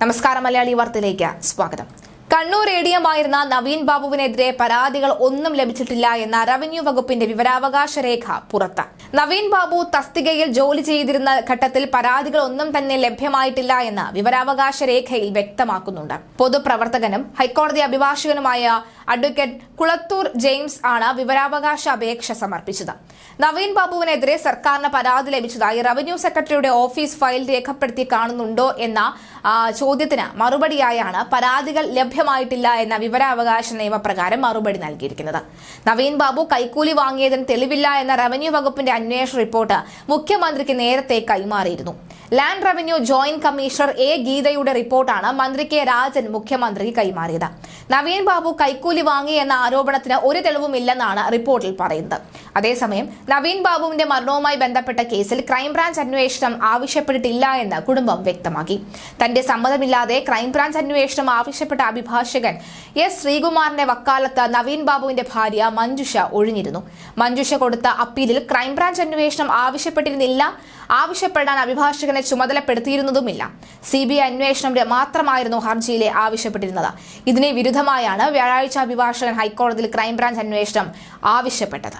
നമസ്കാരം, മലയാളി വാർത്തയിലേക്ക് സ്വാഗതം. കണ്ണൂർ എഡിഎമായിരുന്ന നവീൻ ബാബുവിനെതിരെ പരാതികൾ ഒന്നും ലഭിച്ചിട്ടില്ല എന്ന റവന്യൂ വകുപ്പിന്റെ വിവരാവകാശ രേഖ പുറത്ത്. നവീൻ ബാബു തസ്തികയിൽ ജോലി ചെയ്തിരുന്ന ഘട്ടത്തിൽ പരാതികൾ ഒന്നും തന്നെ ലഭ്യമായിട്ടില്ല എന്ന് വിവരാവകാശ രേഖയിൽ വ്യക്തമാക്കുന്നുണ്ട്. പൊതുപ്രവർത്തകനും ഹൈക്കോടതി അഭിഭാഷകനുമായ അഡ്വക്കേറ്റ് കുളത്തൂർ ജെയിംസ് ആണ് വിവരാവകാശ അപേക്ഷ സമർപ്പിച്ചത്. നവീൻ ബാബുവിനെതിരെ സർക്കാരിന് പരാതി ലഭിച്ചതായി റവന്യൂ സെക്രട്ടറിയുടെ ഓഫീസ് ഫയൽ രേഖപ്പെടുത്തി കാണുന്നുണ്ടോ എന്ന ചോദ്യത്തിന് മറുപടിയായാണ് പരാതികൾ ലഭ്യമായിട്ടില്ല എന്ന വിവരാവകാശ നിയമപ്രകാരം മറുപടി നൽകിയിരിക്കുന്നത്. നവീൻ ബാബു കൈക്കൂലി വാങ്ങിയതിന് തെളിവില്ല എന്ന റവന്യൂ വകുപ്പിന്റെ അന്വേഷണ റിപ്പോർട്ട് മുഖ്യമന്ത്രിക്ക് നേരത്തെ കൈമാറിയിരുന്നു. Land revenue joint commissioner A ഗീതയുടെ റിപ്പോർട്ടാണ് മന്ത്രി കെ രാജൻ മുഖ്യമന്ത്രിക്ക് കൈമാറിയത്. നവീൻ ബാബു കൈക്കൂലി വാങ്ങി എന്ന ആരോപണത്തിന് ഒരു തെളിവുമില്ലെന്നാണ് റിപ്പോർട്ടിൽ പറയുന്നത്. അതേസമയം നവീൻ ബാബുവിന്റെ മരണവുമായി ബന്ധപ്പെട്ട കേസിൽ ക്രൈംബ്രാഞ്ച് അന്വേഷണം ആവശ്യപ്പെട്ടിട്ടില്ല എന്ന് കുടുംബം വ്യക്തമാക്കി. തന്റെ സമ്മതമില്ലാതെ ക്രൈംബ്രാഞ്ച് അന്വേഷണം ആവശ്യപ്പെട്ട അഭിഭാഷകൻ എസ് ശ്രീകുമാറിന്റെ വക്കാലത്ത് നവീൻ ബാബുവിന്റെ ഭാര്യ മഞ്ജുഷ ഒഴിഞ്ഞിരുന്നു. മഞ്ജുഷ കൊടുത്ത അപ്പീലിൽ ക്രൈംബ്രാഞ്ച് അന്വേഷണം ആവശ്യപ്പെട്ടിരുന്നില്ല, ആവശ്യപ്പെടാൻ അഭിഭാഷകനെ ചുമതലപ്പെടുത്തിയിരുന്നതുമില്ല. CBI അന്വേഷണം മാത്രമായിരുന്നു ഹർജിയിലെ ആവശ്യപ്പെട്ടിരുന്നത്. ഇതിന് വിരുദ്ധമായാണ് വ്യാഴാഴ്ച അഭിഭാഷകൻ ഹൈക്കോടതിയിൽ ക്രൈംബ്രാഞ്ച് അന്വേഷണം ആവശ്യപ്പെട്ടത്.